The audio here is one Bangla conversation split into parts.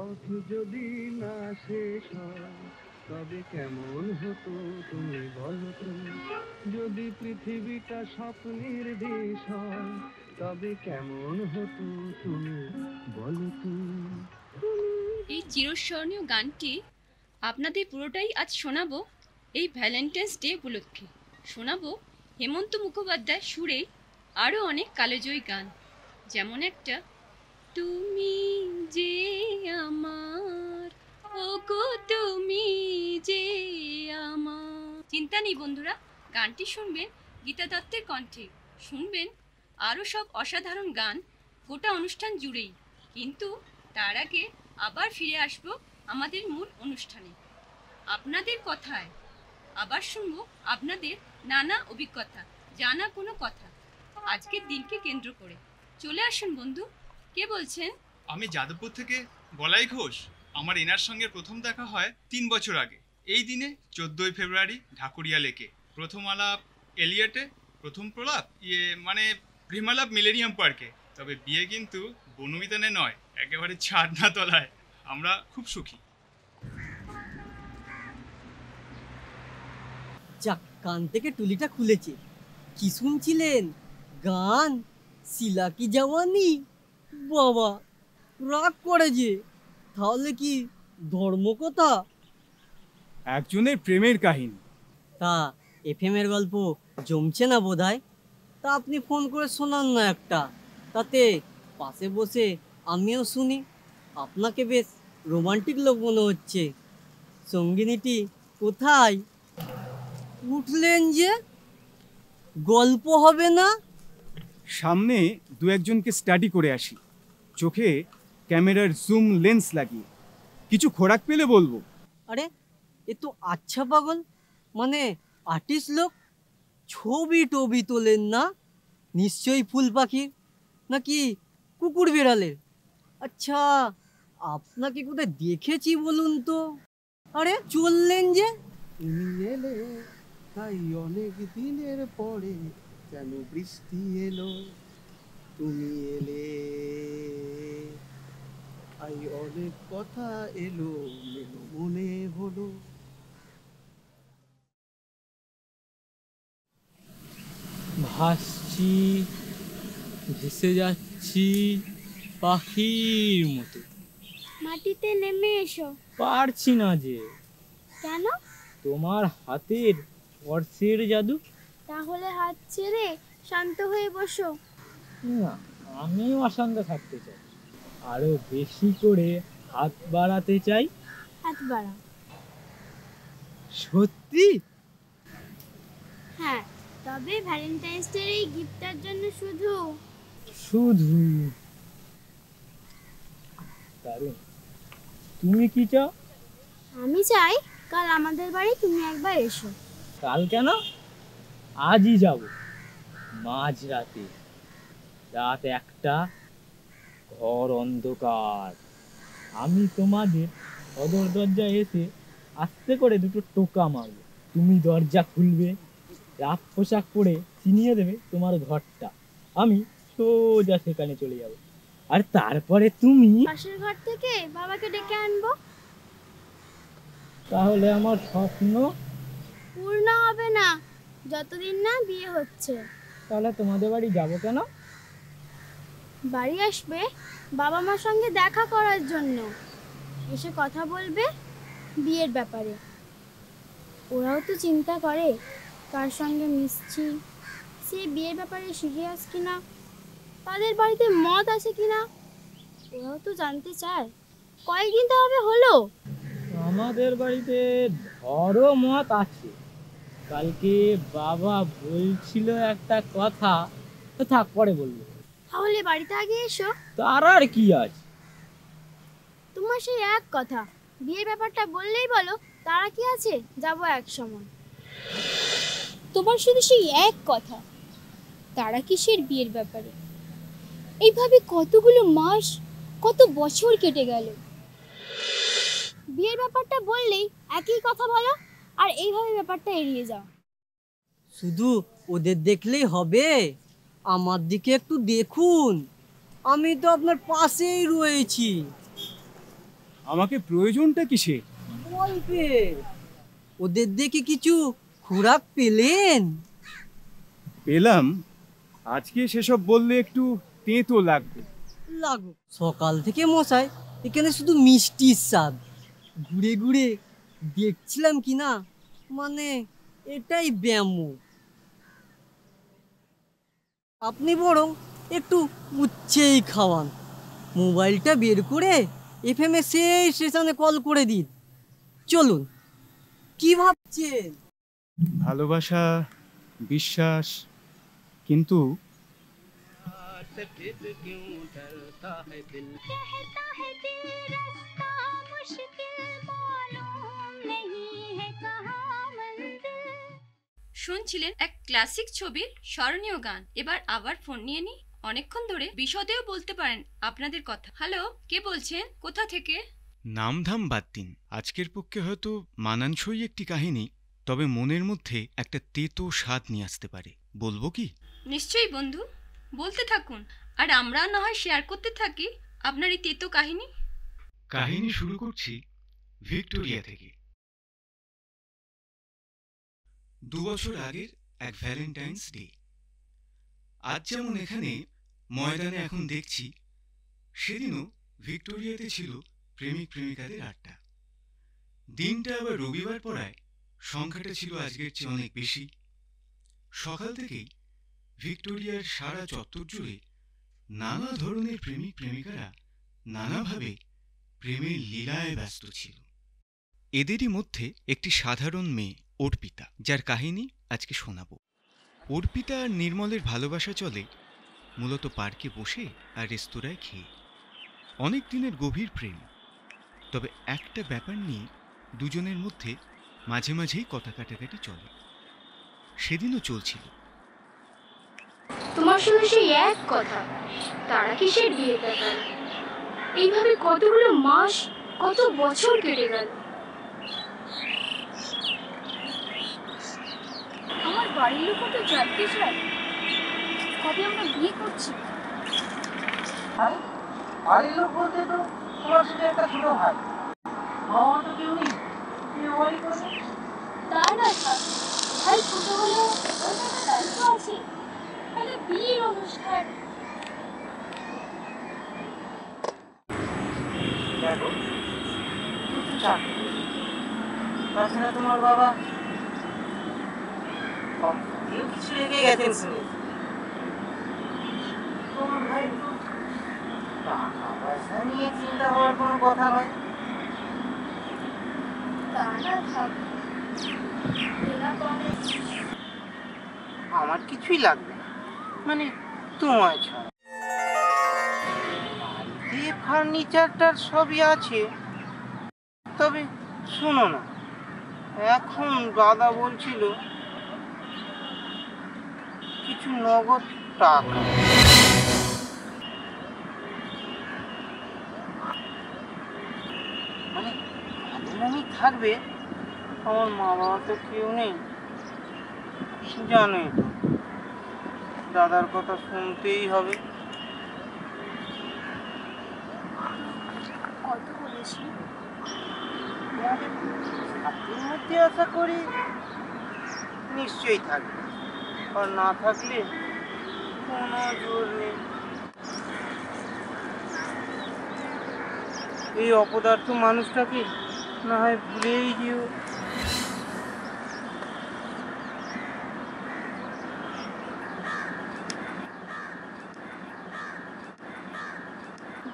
পথ যদি না শেষ হয় তবে কেমন হতো তুমি বলো তো? যদি পৃথিবীটা স্বপ্নের দেশ হয় তবে কেমন হতো তুমি বলো তো? এই চিরস্মরণীয় গানটি আপনাদের পুরোটাই আজ শোনাবো এই ভ্যালেন্টাইন্স ডে উপলক্ষে। শোনাবো হেমন্ত মুখোপাধ্যায় সুরে আরও অনেক কালোজয়ী গান, যেমন একটা তুমি যে আমার, ওগো তুমি যে আমার। চিন্তা নেই বন্ধুরা, গানটি শুনবেন গীতা দত্তের কণ্ঠে, শুনবেন আরও সব অসাধারণ গান গোটা অনুষ্ঠান জুড়েই। কিন্তু তার আগে আবার ফিরে আসবো আমাদের মূল অনুষ্ঠানে, আপনাদের কথায়। আবার শুনবো আপনাদের নানা অভিজ্ঞতা, জানা কোনো কথা আজকের দিনকে কেন্দ্র করে। চলে আসুন বন্ধু, কে বলছেন? আমি যাদবপুর থেকে বলাই ঘোষ। আমার এনার সঙ্গে প্রথম দেখা হয় 3 বছর আগে। এই দিনে 14ই ফেব্রুয়ারি ঢাকুরিয়া লেকে প্রথম আলাপ এলিয়টে, প্রথম প্রলাপ মানে প্রেমালাপ মিলেনিয়াম পার্কে। তবে বিয়ে কিন্তু বনবিতানে নয়, একেবারে ছাদনা তলায়। আমরা খুব সুখী। যাক, কান থেকে টুলিটা খুলেছে। কি শুনছিলেন? গান? শিলা কি জওয়ানি? বাবা, রাগ করে যে। তাহলে কি ধর্মকথা? একজনের প্রেমের কাহিনী। তা এফএম এর গল্প জমছে না বোধহয়। তা আপনি ফোন করে শোনান না একটা, তাতে পাশে বসে আমিও শুনি। আপনাকে বেশ রোমান্টিক লোক মনে হচ্ছে। সঙ্গিনীটি কোথায়? উঠলেন যে, গল্প হবে না? সামনে দু একজনকে স্টাডি করে আসি, চোখে ক্যামেরার জুম লেন্স লাগিয়ে। কিছু খোরাক পেলে বলবো। আরে, এ তো আচ্ছা পাগল, মানে আর্টিস্ট লোক। ছবি টবি তোলেন না? নিশ্চয়ই ফুল পাখির, নাকি কুকুর বিড়ালের। আচ্ছা, আপনাকে কোথায় দেখেছি বলুন তো? আরে চললেন যে। তুমি এলে তাই অনেক দিনের পরে কেন বৃষ্টি এলো? তুমি এলে তাই অনেক কথা এলো মেলো মনে হলো। ভাসছি, ভেসে যাচ্ছি পাখির মতো। মাটিতে নেমে এসো। পারছি না যে। কেন? তোমার হাতের স্পর্শের জাদু। তাহলে হাত ছেড়ে শান্ত হয়ে বসো। না, আমি অশান্ত থাকতে চাই, আরো বেশি করে হাত বাড়াতে চাই। হাত বাড়াও। সত্যি? হ্যাঁ, তবে ভ্যালেন্টাইন্স ডের এই গিফটটার জন্য শুধু শুধু দারুণ। তুমি কি চাও? আমি চাই কাল আমাদের বাড়ি তুমি একবার এসো। কাল কেন? আজই যাব, মাঝরাতে, রাত 1টা, ঘর অন্ধকার। আমি তোমাদের সদর দরজায় এসে আস্তে করে 2টো টোকা মারবো। তুমি দরজা খুলবে, রাত পোশাক পরে চিনিয়ে দেবে তোমার ঘরটা। আমি সোজা সেখানে চলে যাব, আর তারপরে তুমি পাশের ঘর থেকে বাবাকে ডেকে আনবো। তাহলে আমার স্বপ্ন পূর্ণ হবে না যতদিন না বিয়ে হচ্ছে। তাহলে তোমাদের বাড়ি যাব কেন? বাড়ি আসবে বাবা মার সঙ্গে দেখা করার জন্য। এসে কথা বলবে বিয়ের ব্যাপারে। ওরাও তো চিন্তা করে কার সঙ্গে মিশছি, সে বিয়ের ব্যাপারে সিরিয়াস কিনা, তাদের বাড়িতে মত আছে কিনা, ওরাও তো জানতে চায়। কয়েকদিন তো হবে হলো। আমাদের বাড়িতে ধরো মত আছে। কালকে বাবা বলছিল একটা কথা, তো থাক, পরে বলবো। তাহলে বাড়িতে আগে এসো। তার আর কি আছে? তোমার সেই এক কথা, বিয়ের ব্যাপারটা বললেই বলো তারা কি আছে, যাবো এক সময়। তোমার শুধু সেই এক কথা, তারা কিসের বিয়ের ব্যাপারে। এইভাবে কতগুলো মাস, কত বছর কেটে গেল। বিয়ের ব্যাপারটা বললেই একই কথা বলো, আর এইভাবে ব্যাপারটা এড়িয়ে যাও। শুধু ওদের দেখলেই হবে? আমার দিকে একটু দেখুন, আমি তো আপনার পাশেই রয়েছি। আমাকে প্রয়োজনটা কিসের? গল্পের। ওদের দেখে কিছু খোরাক পেলেন? পেলাম। আজকে সেসব বললে একটু তেতো লাগবে। লাগো। সকাল থেকে মশাই এখানে শুধু মিষ্টির স্বাদ। ঘুরে ঘুরে দেখছিলাম কি না, মানে এটাই ব্যায়াম। আপনি বরং একটু উচ্ছেই খাওয়ান। মোবাইলটা বের করে এফএম এ সেই স্টেশনে কল করে দিন। চলুন, কি ভাবছেন? ভালোবাসা, বিশ্বাস, কিন্তু শুনছিলেন এক ক্লাসিক ছবির স্মরণীয় গান। এবার আবার ফোন নিয়ে নি। অনেকক্ষণ ধরে বিশদেও বলতে পারেন আপনাদের কথা। হ্যালো, কে বলছেন? কোথা থেকে? নামধাম বাদ দিন, আজকের পক্ষে হয়তো মানানসই একটি কাহিনী, তবে মনের মধ্যে একটা তেতো স্বাদ নিয়ে আসতে পারে। বলবো কি? নিশ্চয়ই বন্ধু, বলতে থাকুন। আর আমরা না হয় শেয়ার করতে থাকি আপনার এই তেতো কাহিনী। কাহিনী শুরু করছি ভিক্টোরিয়া থেকে। 2 বছর আগের এক ভ্যালেন্টাইন্স ডে। আজ যেমন এখানে ময়দানে এখন দেখছি, সেদিনও ভিক্টোরিয়াতে ছিল প্রেমিক প্রেমিকাদের আড্ডা। দিনটা আবার রবিবার পড়ায় সংখ্যাটা ছিল আজকের চেয়ে অনেক বেশি। সকাল থেকেই ভিক্টোরিয়ার সারা চত্বর জুড়ে নানা ধরনের প্রেমিক প্রেমিকারা নানাভাবে প্রেমের লীলায় ব্যস্ত ছিল। এদেরই মধ্যে একটি সাধারণ মেয়ে অর্পিতা, যার কাহিনী আজকে শোনাব। অর্পিতা আর নির্মলের ভালোবাসা চলে মূলত পার্কে বসে আর রেস্তোরাঁয় খেয়ে। অনেক দিনের গভীর প্রেম। তবে একটা ব্যাপার নিয়ে দুজনের মধ্যে মাঝে মাঝেই কথা কাটাকাটি চলে। সেদিনও চলছিল। তোমার সঙ্গে সেই এক কথা, তারা কিসের বিয়ে ব্যাপার? এইভাবে কতগুলো মাস, কত বছর কেটে গেল। আমার বাড়ির লোক তো জানতে চায় কবে আমরা বিয়ে করছি। বাড়ির লোক বলতে তো তোমার শুধু একটা ছোট ভাই, বাবা তো কেউ নেই। তা না থাক, ভাই ছোট হলেও ওর একটা দায়িত্ব আছে। তাহলে বিয়ের অনুষ্ঠান দেখো, কিছু চাকরি, তাছাড়া তোমার বাবা কেউ কিছু রেখে গেছেন শুনে। তোমার ভাই তো টাকা পয়সা নিয়ে চিন্তা হওয়ার কোনো কথা নয়। তা না থাক, আমার কিছুই লাগবে না, মানে তোমায় ছাড়া। বাড়িতে ফার্নিচারটার সবই আছে, তবে শোনো না, এখন দাদা বলছিল কিছু নগদ টাকা। মানে আমি থাকবে, আমার মা বাবা তো কেউ নেই, জানোই তো, দাদার কথা শুনতেই হবে। কত বলেছি? সাতের মধ্যে আশা করি নিশ্চয়ই থাকবে, আর না থাকলে কোনো জোর নেই। এই অপদার্থ মানুষটাকে না হয় ভুলেই যেও।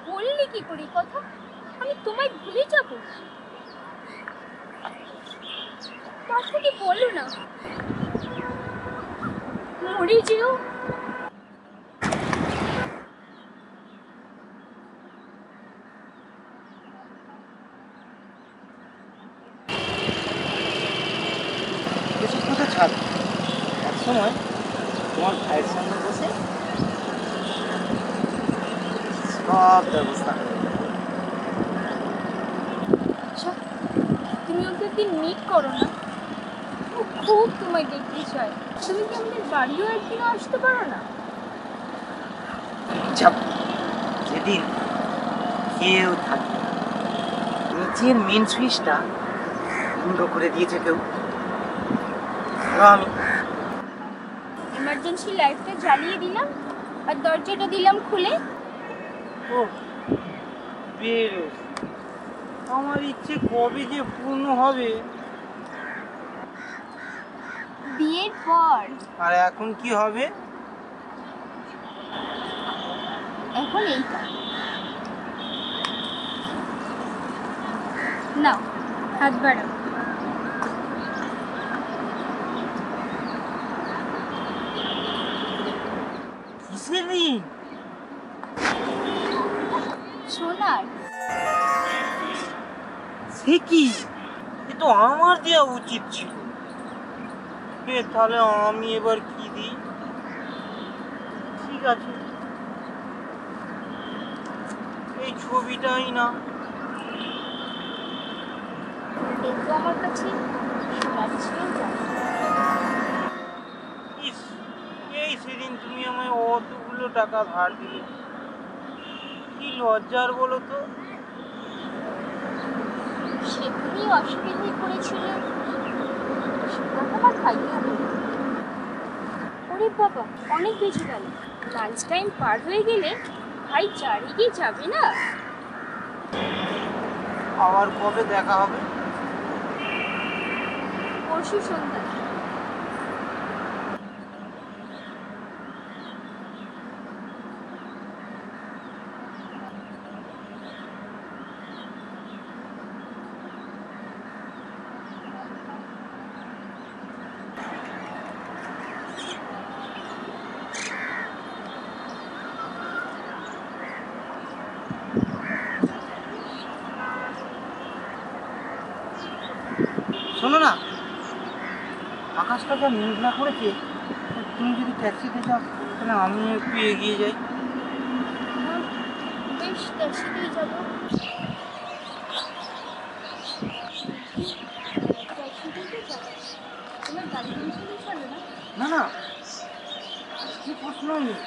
বললি কি করে কথা? আমি তোমায় ভুলে যাব? তার থেকে বলো না, মরে যেও। এসব কথা ছাড়ো, এক সময় তোমার ভাইয়ের সঙ্গে বসে সব ব্যবস্থা হবে। আচ্ছা, তুমি ওকে একদিন মিট করো না? ও খুব তোমায় দেখতে চায়। তুমি কি আমাদের বাড়িও একদিনও আসতে পারো না? যাব, যেদিন কেউ থাকবে না, যে মেন সুইচটা বন্ধ করে দিয়েছে কেউ। আমি এমার্জেন্সি লাইটটা জ্বালিয়ে দিলাম আর দরজাটা দিলাম খুলে। ও বেশ, আমার ইচ্ছে কবে যে পূর্ণ হবে। বিয়ের পর। আর এখন কি হবে? এখন এইটা নাও, হাত বাড়াও। কিসের রিং? সোনার। সে কি? এ তো আমার দেওয়া উচিত ছিল। তাহলে আমি এবার কি দিই? ঠিক আছে, এই ছবিটাই না। দেখো আমার কাছে সোনার ছিল। ইস, এই সেদিন তুমি আমায় অতগুলো টাকা ধার দিলে, কি লজ্জার বলো তো। সেদিনই অসুবিধায় পড়েছিল, আমার খাইয়ে হলো। ওরে বাবা, অনেক বেজে গেল। লাঞ্চ টাইম পার হয়ে গেলে ভাই চারে গিয়ে যাবে না? আবার কবে দেখা হবে? পরশু সন্ধ্যা। শোনো না, আকাশটা যা মেঘলা করেছে, তুমি যদি ট্যাক্সিতে যাও তাহলে আমি একটু এগিয়ে যাই। বেশ, ট্যাক্সিতেই যাবো। তোমার গাড়ি নিয়ে চলো না? না না, কি প্রশ্নই নেই।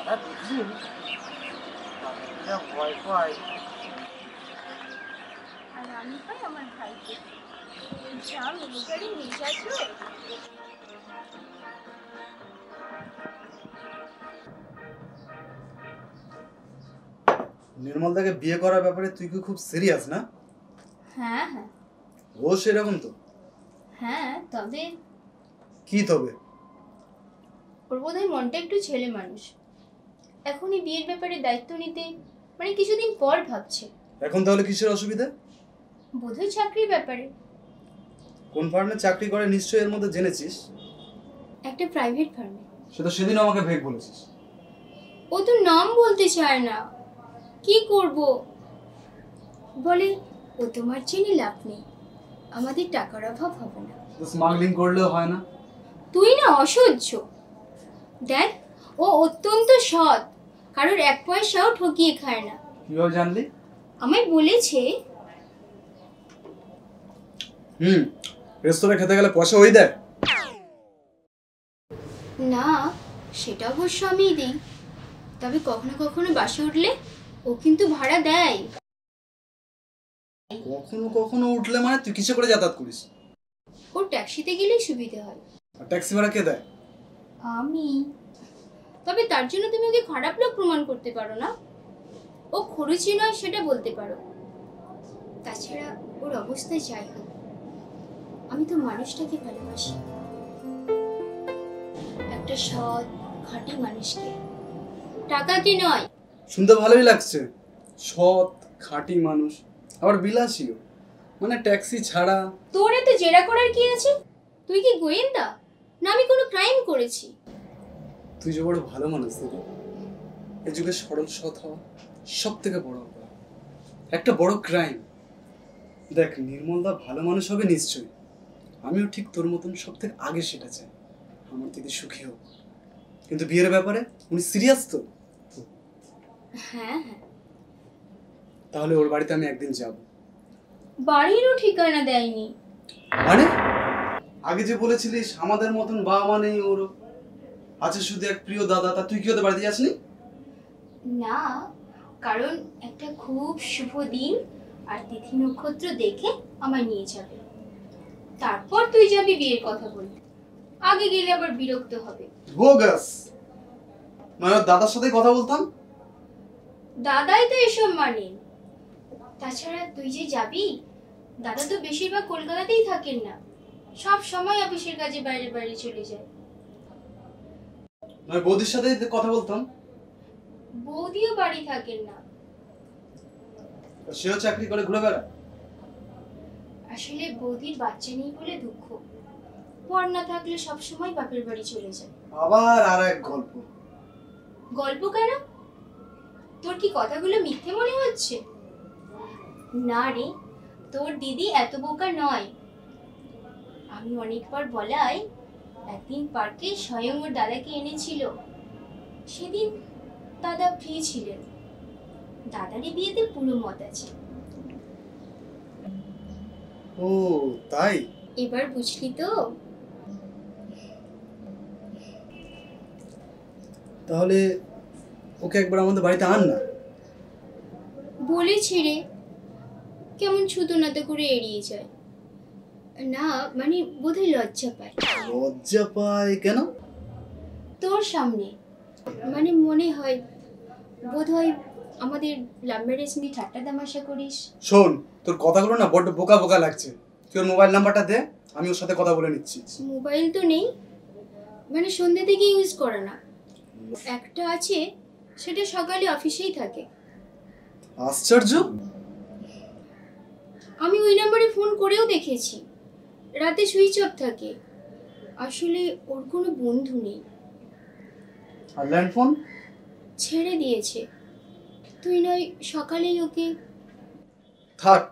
দাদা দেখবেন যা ভয় পাই। আর আমি পাই আমার ভাইকে। যা মিনি গাড়ি নিয়ে যাচ্ছ। নির্মলদাকে বিয়ে করার ব্যাপারে তুই কি খুব সিরিয়াস না? হ্যাঁ হ্যাঁ ও সেরকম তো। হ্যাঁ, তবে কি তবে? ওর বোধহয় মনটা একটু ছেলে মানুষ। এখনই বিয়ের ব্যাপারে দায়িত্ব নিতে মানে কিছুদিন পর ভাবছে। এখন তাহলে কিসের অসুবিধা? বোধহয় চাকরির ব্যাপারে। কোন ফার্মে চাকরি করে নিশ্চয়ই এর মধ্যে জেনেছিস? একটা প্রাইভেট ফার্মে। সে তো সেদিন আমাকে ভেগ বলেছিস। ও তো নাম বলতে চায় না। কি করব? বলে ও তোমার চেনে লাভ নেই, আমাদের টাকার অভাব হবে না। তো স্মাগলিং করলেও হয় না? তুই না অসহ্য। দেখ, ও অত্যন্ত সৎ, কারোর এক পয়সাও ঠকিয়ে খায় না। কিভাবে জানলি? আমায় বলেছে। রেস্তোরাঁ খেতে গেলে পয়সা ওই দেয়? না, সেটা অবশ্য আমিই দিই। তবে কখনো কখনো বাসে উঠলে ও কিন্তু ভাড়া দেয়। কখনো কখনো উঠলে মানে তুই কিসে করে যাতায়াত করিস? ওর ট্যাক্সিতে গেলেই সুবিধা হয়। আর ট্যাক্সি ভাড়া কে দেয়? আমি। তবে তার জন্য তুমি ওকে খারাপ লোক প্রমাণ করতে পারো না। ও খরচই নয় সেটা বলতে পারো। তাছাড়া ওর অবস্থায় যাই হোক, আমি তো মানুষটাকে ভালোবাসি, একটা সৎ খাঁটি মানুষকে, টাকাকে নয়। শুনতে ভালোই লাগছে, সৎ খাঁটি মানুষ, আবার বিলাসীও, মানে ট্যাক্সি ছাড়া। তোর এত জেরা করার কি আছে? তুই কি গোয়েন্দা না আমি কোনো ক্রাইম করেছি? তুই যে বড় ভালো মানুষ দিদি। এই যুগে সরল সৎ হওয়া সব থেকে বড় অপরাধ, একটা বড় ক্রাইম। দেখ, নির্মলদা ভালো মানুষ হবে নিশ্চয়ই, আমিও ঠিক তোর মতন সব থেকে আগে সেটা চাই, আমার দিদি সুখী হোক। কিন্তু বিয়ের ব্যাপারে উনি সিরিয়াস তো? হ্যাঁ হ্যাঁ। তাহলে ওর বাড়িতে আমি একদিন যাব। বাড়িরও ঠিকানা দেয়নি। মানে আগে যে বলেছিলিস আমাদের মতন বাবা মা নেই ওর, আছে শুধু এক প্রিয় দাদা, তা তুই কি ওদের বাড়িতে যাসনি? না, কারণ একটা খুব শুভ দিন আর তিথি নক্ষত্র দেখে আমায় নিয়ে যাবে। তারপর তুই যাবি বিয়ের কথা বলতে। আগে গেলে আবার বিরক্ত হবে। বোগাস। নয় দাদার সাথে কথা বলতাম। দাদাই তো এসব মানে। তাছাড়া তুই যে যাবি, দাদা তো বেশিরভাগ কলকাতাতেই থাকেন না, সব সময় অফিসের কাজে বাইরে বাইরে চলে যায়। নয় বৌদির সাথে কথা বলতাম। বৌদিও বাড়ি থাকেন না। সেও চাকরি করে ঘুরে বেড়ায়। আসলে বৌদির বাচ্চা নেই বলে দুঃখ, পর না থাকলে সব সময় বাপের বাড়ি চলে যায়। আবার আর এক গল্প। গল্প কেন? তোর কি কথাগুলো মিথ্যে মনে হচ্ছে? না রে, তোর দিদি এত বোকা নয়। আমি অনেকবার বলাই একদিন পার্কে স্বয়ং ওর দাদাকে এনেছিল। সেদিন দাদা ফ্রি ছিলেন। দাদারই বিয়েতে পুরো মত আছে। ও তাই? এবার বুঝলি তো? তাহলে ওকে একবার আমাদের বাড়িতে আন না। বলেছি রে, কেমন ছুতো নাতো করে এড়িয়ে যায়। না মানে বোধহয় লজ্জা পায়। লজ্জা পায় কেন? তোর সামনে মানে মনে হয় বোধহয় আমাদের লাভ ম্যারেজ নিয়ে ঠাট্টা তামাশা করিস। শোন, তোর কথাগুলো না বড্ড বোকা বোকা লাগছে। তুই ওর মোবাইল নাম্বারটা দে, আমি ওর সাথে কথা বলে নিচ্ছি। মোবাইল তো নেই, মানে সন্ধ্যে থেকে ইউজ করে না। একটা আছে, সেটা সকালে অফিসেই থাকে। আশ্চর্য। আমি ওই নাম্বারে ফোন করেও দেখেছি, রাতে সুইচ অফ থাকে। আসলে ওর কোনো বন্ধু নেই। আর ল্যান্ডফোন? ছেড়ে দিয়েছে। তুই নয় সকালেই ওকে। থাক,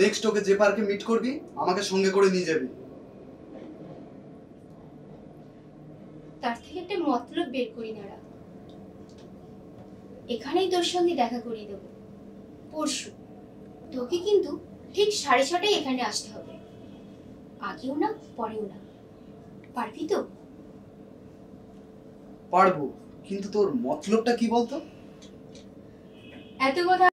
নেক্সট ওকে যে পার্কে মিট করবি আমাকে সঙ্গে করে নিয়ে যাবি। তার থেকে একটা মতলব বের করি দাঁড়া। এখানেই তোর সঙ্গে দেখা করিয়ে দেবো পরশু। তোকে কিন্তু ঠিক 6:30টায় এখানে আসতে হবে। আগেও না পরেও না। পারবি তো? পারবো, কিন্তু তোর মতলবটা কি বলতো? এত কথা